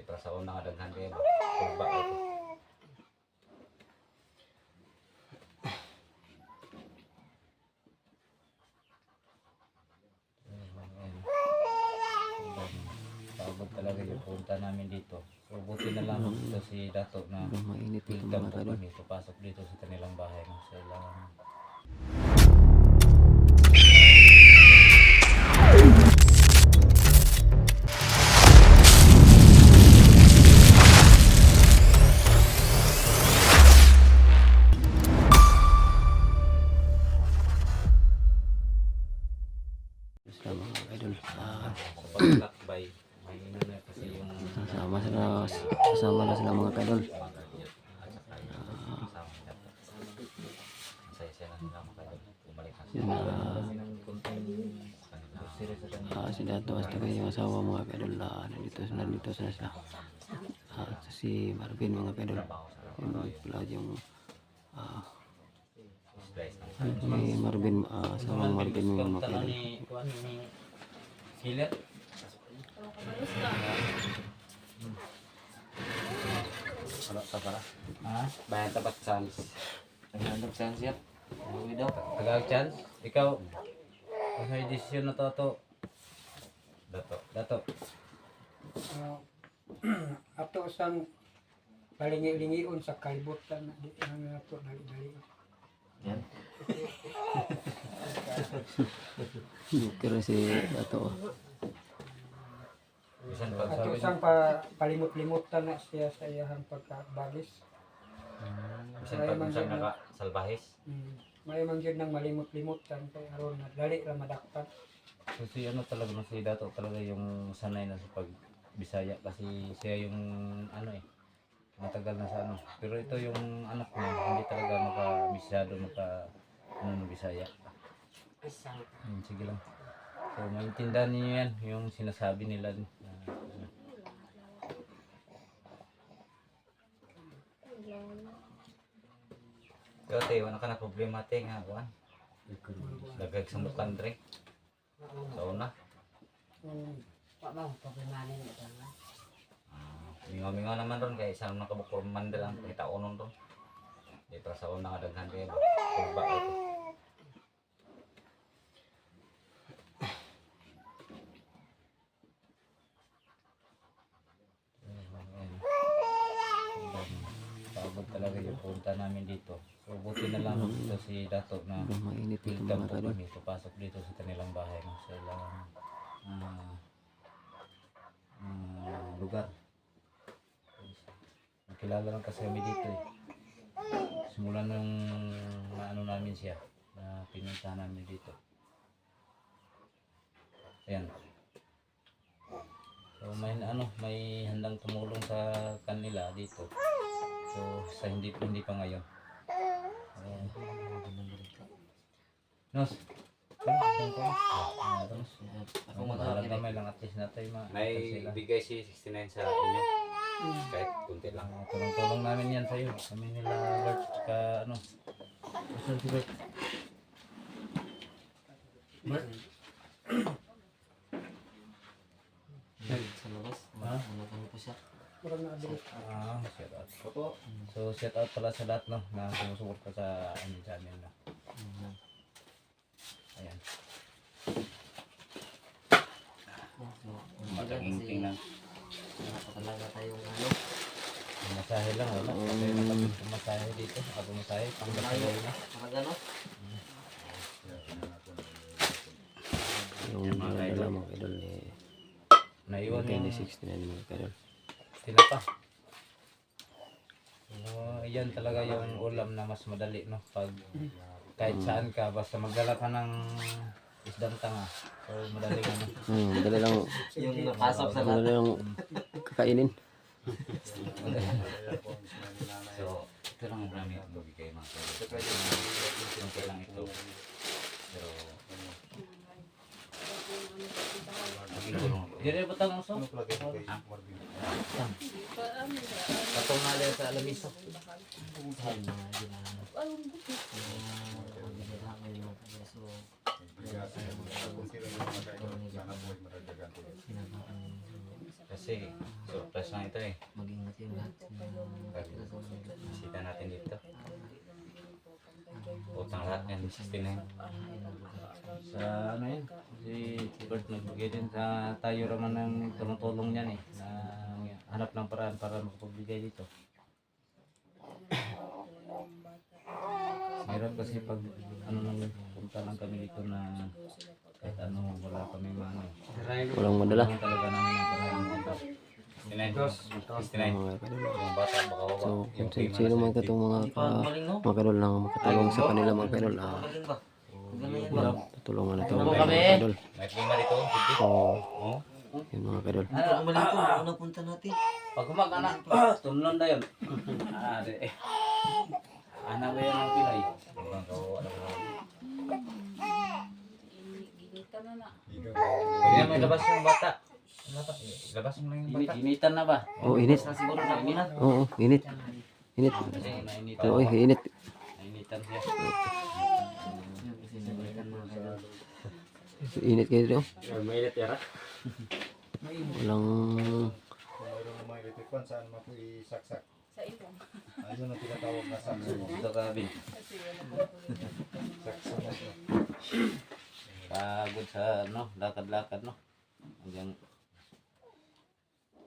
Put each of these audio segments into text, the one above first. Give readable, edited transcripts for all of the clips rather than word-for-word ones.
Para sa unang adaghan kayo kurba ito. Pagod talaga yung punta namin dito. So buti na lang dito si Dato na Mainit ito welcome mga po kadol. kami. Papasok dito sa kanilang bahay. Sila Sila mga kadol. sa paglakbay. May na kasi yung Kasama na sila mga kadol. saya na nila makadol. Bumalik na Yun si Dato hasta kayo yung asawa mga kadol. Nandito sila sila. Si Marvin mga kadol. Yun pala yung si Marvin, asawang Marvin mga kadol. Hilat. Wala ka para. Ha? Bayan tapat chance. Naghandog chance yan. Uwi daw. Tagal chance. Ikaw. Kung may desisyon na to. Dato. Ato sang palingi-lingion sa kalibutan na di ang ato dali-dali. Yan. Kira si Dato. Bisan Ato pagsabi. sang palimot-limutan na siya sa iyang pagkabagis. Bisan pag nakasalbahis. May man gyud nang malimot-limutan kay aron na dali ra madakpan. So si ano talaga no, si Dato talaga yung sanay na sa pagbisaya kasi siya yung ano matagal na sa ano. Pero ito yung anak niya hindi talaga makamisyado ng Bisaya. Sige lang. So maintindihan niyo yan yung sinasabi nila. Pero te, wala ka na problema te nga kuan. Dagag sa mukan dre. Sa una. Mingaw-mingaw naman ron kaya isang nakabukor man lang kita unon ron. Di para sa una nga daghan kayo kurba ito. Pagod talaga yung punta namin dito. So buti na lang dito si Dato na Mainit ito welcome mga po kadol. kami. Papasok dito sa kanilang bahay. Sa ilang lugar. Kilala lang kasi kami dito Simula nung ano namin siya na pinuntahan namin dito. Ayan. So may handang tumulong sa kanila dito. So sa hindi pa ngayon. Nos. Ako maghalamay lang at least natin May bigay si 69 sa inyo. Kahit kunti lang. Tulong-tulong namin yan sa'yo. Kami nila Bert ka ano. Saan si Bert? Bert? Sa labas, ano po siya? Murag na abilis. Shout out. So shout out pala sa lahat no na sumusuporta sa aming channel na. Ayan. Mataging lang. Talaga tayong ano. Masahe lang wala. Kasi nakapagpumasahe dito. Ako masahe. Pangmasahe na. Magano? Yung dala mga kadol Naiwan kay yung 69 mga kadol. tinapa. So, yan talaga yung ulam na mas madali no pag kahit saan ka basta magdala ka ng isdang tanga. So madali ano. Madali lang. Yung napasok sa Madali lang kakainin. So ito lang ang namin ang bigay mga kaibigan. Ito lang ito. Pero Dire ba tang uso? Katong nali sa alamiso. Kasi surprise lang ito eh. Mag-ingat yung lahat. Bisita natin dito. Utang lahat yan, 69. Sa ano yan, si Bert nagbigay din sa tayo raman ng tulong-tulong niyan eh. Na hanap ng paraan para makapagbigay dito. Hirap kasi pag ano nang punta lang kami dito na kahit ano wala kami ano. Walang madala. Kailangan talaga namin ang paraan dito. 69. Mga kadol. Yung bata baka wawa. So, Yung kung sino man katong mga kadol lang makatulong sa kanila mga kadol. Tutulungan na ito mga kadol. May lima dito. So, Oh. yun mga kadol. Pag kumag-anak, tunlon na yun. Anak ba yan ang pilay? Ibang kawawa na kawawa. Hindi Pwede may labas yung bata. Labas mo lang yung bata. Initan na ba? Oh, init. Oo, init. Init. Kasi nainitan. Oo, init. Nainitan siya. Init kayo dito. Mainit yara. Walang Mayroon na mga electric saan mo po isaksak. Sa ilong. Ayun ang tinatawag na sakso. Dito ka, Bin. Kasi wala po Sakso na ito. Pagod sa ano, lakad-lakad no. Hanggang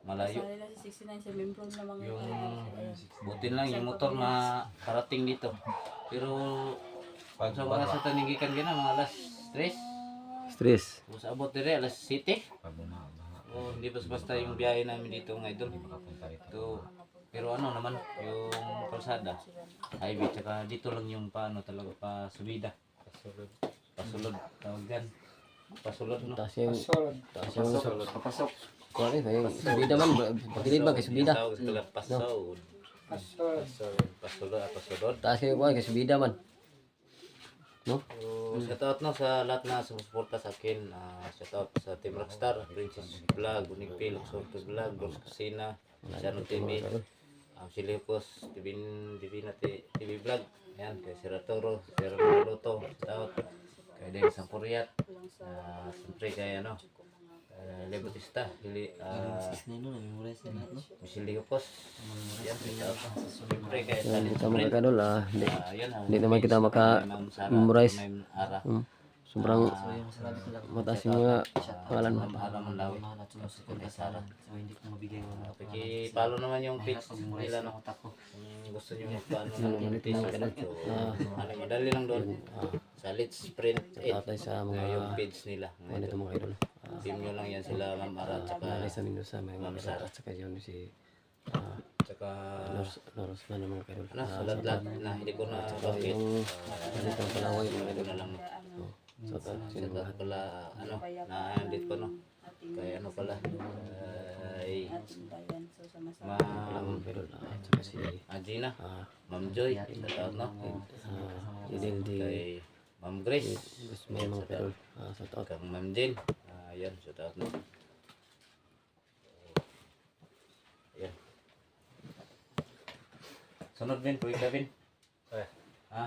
malayo. Sa nila si 69 sa membro na mga Yung ayan. buti lang yung motor na parating dito. Pero pag sa mga sa tanigikan gina mga alas 3, stress. sa abot dire alas 7. Pag bumaha. Oh, hindi basta yung biyahe namin dito ng idol. Makapunta rito. Ito, pero ano naman, yung kalsada, highway, tsaka dito lang yung paano talaga, pasubida. Pasulod, tawag yan. Pasulod, no? Taas yung Solid. taas yung papasok. Kuha rin, subida man, pagkilid ba kay subida. Tawag sila pasod. Solid. Pasulod. Taas kayo kuha kay subida man. No? So, shout out no sa lahat na sumusuporta sa akin. Shout out sa Team Rockstar, Princess Vlog, Unig Pil, Sorto Vlog, Dors Kusina, Sano TV, Silipos, TV Vlog. Yan, kay Sir Toro, Sir Luto, shout out. Kay Deng Sampuriat, siyempre kay ano, Lebotista, Michelle Liupos. Yan, shout out. Siyempre kay Yan, Salit kita mga kadol, hindi. Yan, Hindi naman kita maka-memorize. Ara. Sobrang mataas yung mga pangalan mo. Ara Manlawi. Paki-follow naman yung page nila no. Kung gusto niyo magpaano ng page so, madali lang doon. Sa Let's Sprint 8 Tatay sa mga yung page nila. ano ito mga idol. Team nyo lang yan sila Ma'am Ara at saka Alisa Mendoza, may mga kadol. At saka yun si tsaka Loros na ng mga kadol. ano sa ladlad na hindi ko na bakit. Yung ganitong palaway mga Hindi ko kadol. na lang So, sino sa mga lahat pala ano na andit ko no. Kaya ano pala ay Bayan. So sama-sama. Ma'am mga kadol. At saka si Agina, Ma'am Joy, shout out no. Idel di Kay Ma'am Grace, gusto mo mga kadol. Sa taot. kang Ma'am Jill. Ayan, shout out no. Ayan. Sunod din, tuwing Kevin. Ha?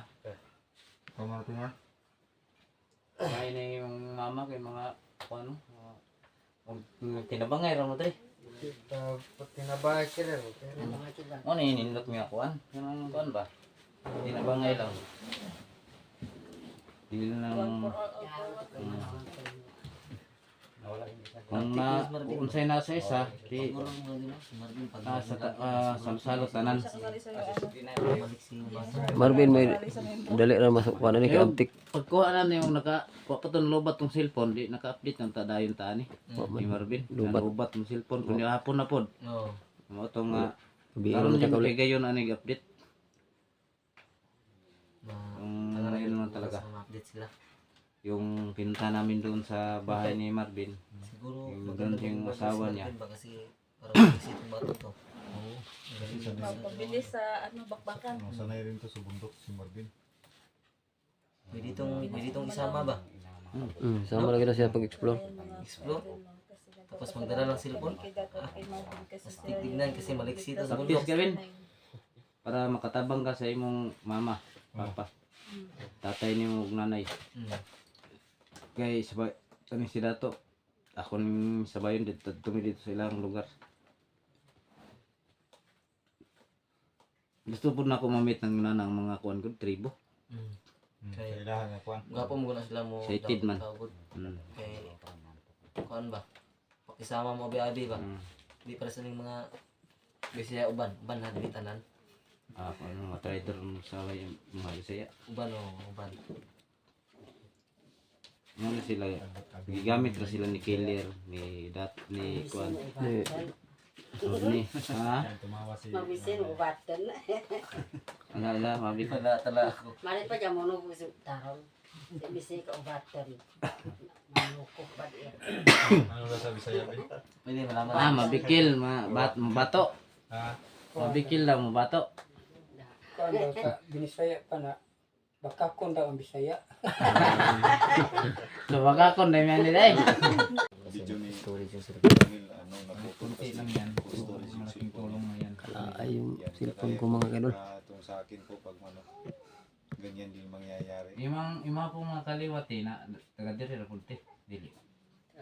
Pamarating ha? Kaya na yung mama kay mga ano, tinabangay raw mo dre. Tinabay sila. Ano inindot nga kuan? Yung kuan ba? Tinabangay lang. Dili nang kung na unsay nasa isa di salsalo tanan. Marvin, may dali ra masuk pa na ni kay Abtik. Pagkuha na yung kuha pa itong lobat tong cellphone, di naka-update ng tadayon ta ni. Ni Marvin, lobat tong cellphone kundi hapon na pod. Oo. Mo to nga Bilang karon ka yung ulit. kay gayon ani update. Yun naman talaga. Yung pinunta namin doon sa bahay ni Marvin, yung doon yung asawa niya. Pabilis sa ano bakbakan. Sanay rin to sa bundok si Marvin. Pwede itong isama ba? Sama lagi na siya pag-explore. Explore? Tapos magdala ng cellphone? Tapos tignan kasi maliksi ito sa Tapos bundok. Kevin, para makatabang ka sa imong mama, papa, tatay ni mo ug nanay. Kay sabay kani si Dato, ako ning sabayon dito tumi dito sa ilang lugar. Gusto po na ako mamit ng mga kuan ko tribo. Kay Kailangan nga kuan. gapo mo na sila mo Excited man. tawag. Mm. Kay kuan ba? Pakisama mo abi-abi ba? Mm. Di para sa ning mga Bisaya uban na dili tanan. Ako ano mga trader sa mga Bisaya. Uban o uban. Ano sila gigamit ra sila ni Killer ni kuan ni ha Tumawa si Mabisin ubatan. ala mabi ko Tala ako. Mari pa jam mono busuk taron. Bisi ka ubatan. Manukok ba dia? ano ba sa Bisaya ba? Pwede malaman. mabikil mabato Ha? mabikil daw mabato. Kuan daw sa Binisaya pa na bakakon daw ang Bisaya. So baka kon dai man dai. Video ni Storage yung sila. Daniel ano Kunti lang yan. Malaking tulong na yan. Ay, yung cellphone ko mga kadol. Itong sa akin po pag ano ganyan din mangyayari. Ima po mga kaliwati na taga diri ra punti. Dili.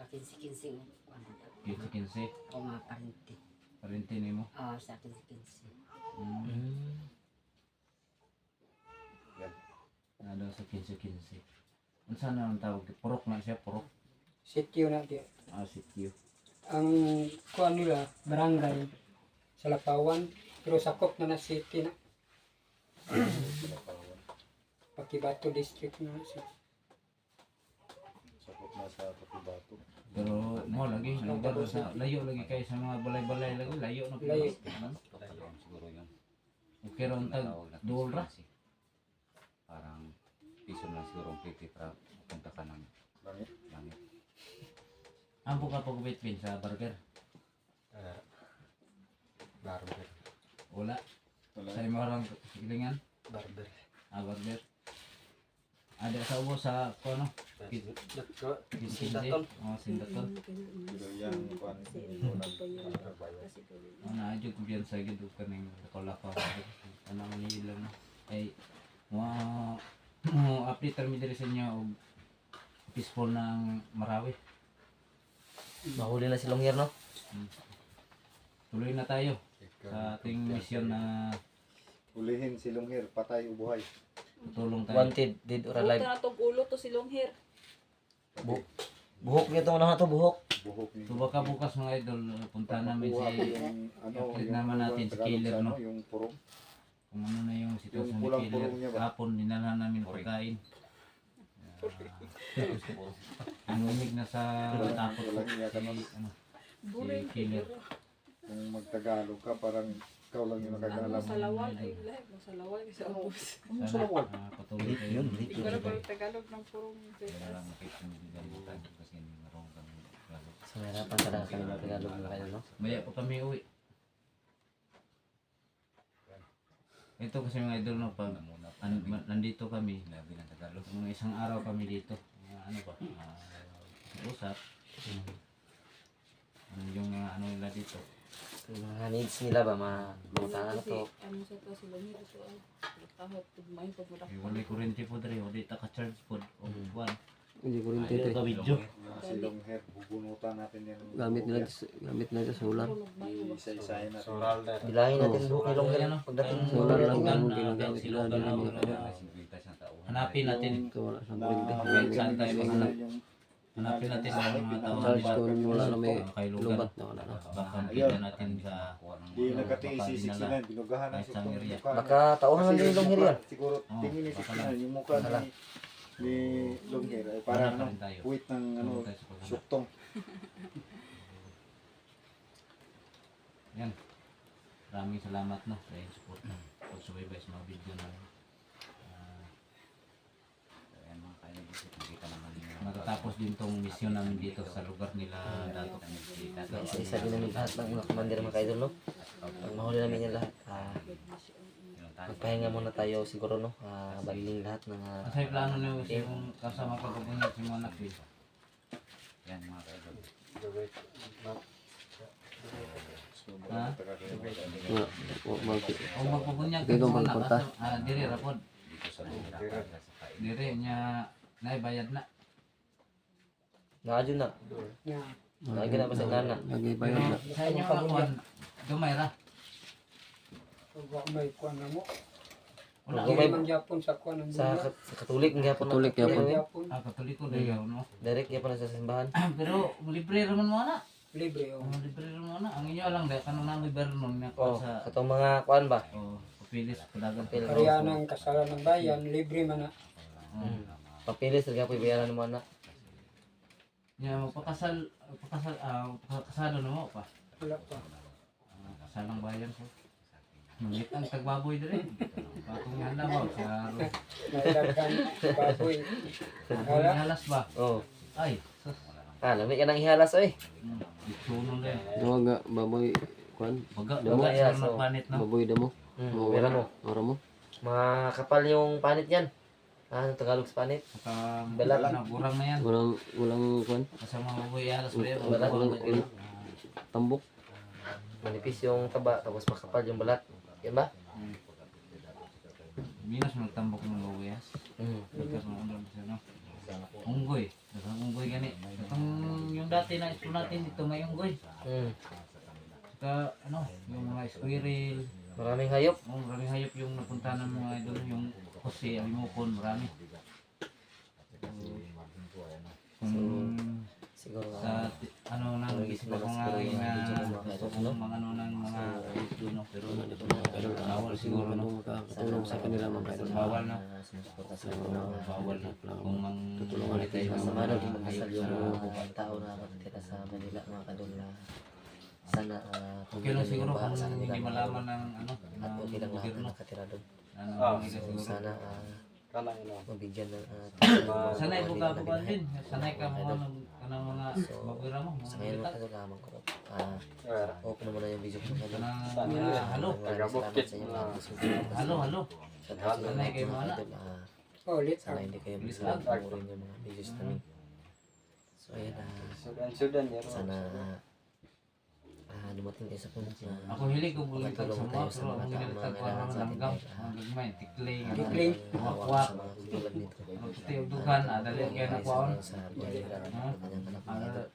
Kinsi-kinsi. Kinsi O mga parente. parente nimo. Sa kinsi-kinsi. Ano sa kinsi. Unsa na ang tawag? Purok na siya, purok. Sityo na dia. Sityo. Ang kuan nila barangay sa Lapawan pero sakop na city na. Pakibato district na siya. Sakop na sa Cotabato. Pero mo lagi lugar sa layo lagi kay sa mga balay-balay lagi layo na pala. Layo. Siguro yun. Okay ron tag duol ra. Parang piso lang siguro ang pipi para punta ka ng Langit. langit. Ampo ka pag-wait sa burger. Barber. Wala. Wala. Sa imo lang silingan. Barber. Burger. Ada sa ubo sa kono. Sindaton. Sindaton. Pero yan kuan Na adyo ko biyan sa gid kaning lakaw-lakaw. Anong nilang ay mo update kami diri sa inyo og peaceful ng Marawi. Mahuli na si Longyer no? Tuloy na tayo sa ating misyon na ulihin si Lunghir, patay o buhay. tutulong tayo. Wanted, dead or alive. Buta na tong ulo to si Longhair. Buhok niya itong na to, buhok. Buhok ni. So baka bukas mga idol punta namin Makuha si yung ano, i-update yung naman natin si Tagalog Killer, sa no? ano, yung purong. kung ano na yung sitwasyon Yung ni pulang-pulong Killer. niya ba? Hapon dinala namin pagkain. Nanginig na sa takot ko Walang iyakan nun. ano, si Killer. Kung magtagalog ka, parang ikaw lang yung nakakaalam. Sa lawal ay live. Sa lawal sa ubos. Sana patuloy kayo. Hindi ko na pala Tagalog ng purong Kaya lang nakita mo din galitan kasi marunong kami Tagalog. So, mahirapan ka na kami ng Tagalog na kayo, no? Maya po kami uwi. Ito kasi mga idol no, pag nandito kami, labi ng Tagalog. Mga isang araw kami dito. Ano ba? Usap. Ano yung ano nila dito? Yung mga needs nila ba, mga tangan na to. Ano sa to si Longhair ito ay kahit tugmay pag mura. Walay kurente po dre, o di ta ka charge po o buwan. Hindi ko rin tito. video. Yung si Longhead, bubunutan natin yan. Gamit nila sa solar. Isa-isahin natin. Bilangin natin buhok ni Longher pagdating sa Solar lang Lugan, ang ginagamit nila silugan nila na mga kadol. hanapin natin. Ito wala sa kurente. Saan tayo maghanap? Yung Hanapin natin ang mga tao Charge ko rin wala na may kay Lugan. lubat na wala na. Baka makita natin sa di nagkatiis si 69, binugahan ng Kahit sa suktong area. mukha. Baka tauhan lang din yung Longher yan. Siguro Oo, tingin ni baka 69, yung mukha ni Longhead ay Hanap parang pa ano, rin tayo. puwit ng ano, Tulong tayo sa paghanap. suktong. Yan. Maraming salamat no sa iyong support na pagsubaybay sa mga video namin. Matatapos din tong misyon namin dito sa lugar nila Dato. Isa-isa din namin lahat ng mga commander mga kaidol, no? Pag mahuli namin yan lahat, magpahinga muna tayo siguro, no? Baling lahat ng Sa plano niyo sa yung kasama pagkabunyag si mga anak eh. Yan mga kaidol. Ha? O magpabunyag Okay, sa kung mga anak. magpunta. Diri rapod. Dito sa lugar. Diri niya naibayad na. Nakadyo na. Na Lagi na ba sa nana? Lagi Pero bayad na. sa inyo mga kuwan, gamay ra. Wa may kuan na mo. Wala Kung Dili may- man gyapon sa kuan ang Sa, buya. sa Katolik nga po Katolik Dili gyapon. gyapon. Katoliko dahil no. Direct nga po na sa simbahan. Pero libre raman mo na. Libre oh. Libre raman mo na. Ang inyo lang dahil kanang nang libre nun na Oh, sa katong mga kuan ba? papilis padagan. Kaya ng kasalan ng bayan, libre man na. Papilis talaga po ibayaran mo na. Ya pakasalo na mo pa. Wala pa. Kasalang bayan ko. Ngunit ang tagbaboy dire. Patong handa mo sa Nailagan baboy. Wala halas ba? Oh. Ay, sus. Lami ka nang ihalas oy. Ituno rin. Duwa nga baboy kuan. Baga, Damo, baga yeah, sa so- planet na. Baboy damo. Meron mo. Ora mo. Makakapal yung panit yan. Ano Tagalog sa panit? Saka Balat. burang na yan. Walang kuan. Kasama mga baboy alas ba yan? Balat. Tambok. Manipis yung taba, tapos makapal yung balat. Yan ba? Minus magtambok ng bawiyas. Pagkas mo ano sa ano. Unggoy. Dasang unggoy gani. Itong yung dati na ito natin dito may unggoy. Saka ano, yung mga squirrel. Maraming hayop. Maraming hayop yung napunta ng mga idol, yung Jose, Alimokon, marami. Siguro Sa ano nang isip ko nga rin na mga ano ng mga no, pero bawal siguro no. Makakatulong sa kanila mga idol. Bawal na. sumusuporta sa Bawal kung mang Tutulungan natin yung Masama mga na din magkasal yung mga tao na matitira sa Manila mga kadol na sana okay lang siguro kung sa hindi kanila malaman ng ano at ng okay lang lahat gobyerno. na nakatira doon. Ano So siguro. sana mabigyan ng Sanay ko ka ba din? Sanay ka mo kanang mga magbira mo, sa mga ngayon militar. mga kadol lamang ko open na muna yung video ko kadol. Kanang halo. Salamat sa inyo mga susunod. Halo. Sanay kayo, mga anak. Oh, ulit. Sana hindi kayo mag-pangurin yung mga videos namin. So ayan, sana dumating kayo sa punto na Ako hilig ko bulitan sa makatulong mga tayo sa pero ang mga ginilitan ko taong naman sa ating langgam. bayan. Ang gagmay, tikling. Tikling. Hawa sa mga katulad nito. Ang puti dugan, dali kaya nakuhaan. Sa buhay nila, kanyang anak mga idol.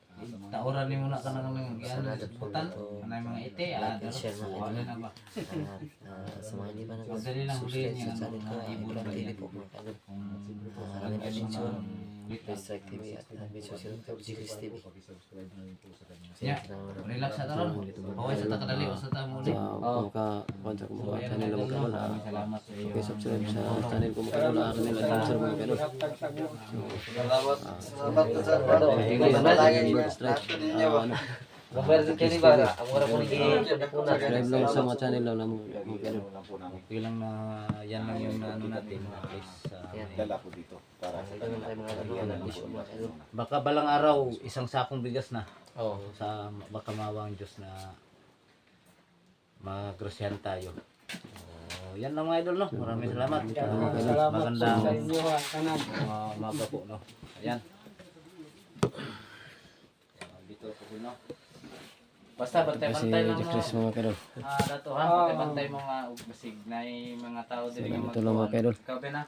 Tauran ni mo na ka nang mga gian Sana disputan. Anay mga ite, like and share mga wala na ba? At sa mga hindi pa Madali lang huliin nag-subscribe yung sa channel ko, mga ibon Ibon ba TV yan? po mga idol. Kung Maraming attention. Wait lang. Please like TV at Bitso Silog GCris TV. Yeah. Relax sa taron. Okay sa takadali o sa tamo ulit. Sa pagka-kuan sa mga Ayan, channel mga kadol. maraming salamat sa iyo. Okay, subscribe sa channel ko mga kadol. Akin nila sponsor mga kadol. Hatag sa mo. Ano, Gambar sa kini ba? Ang wala po ni subscribe lang sa mga channel lang ng mga kadol. Okay lang na yan lang yung ano natin. Please. Dala ko dito para sa Ito tayo mga kadol na issue mga kadol. Baka balang araw isang sakong bigas na. Oo. Sa baka mawang Diyos na magrosyan tayo. Yan lang mga idol no. Maraming salamat. Salamat po Magandang sa inyo ha. Kanan. umaga po no. Ayan. Dito po din no. Basta Kasi bantay-bantay lang Chris mo. mga kadol. Dato ha, bantay-bantay mo nga basig na mga tao din Ito lang mga kadol. Ikaw ba na?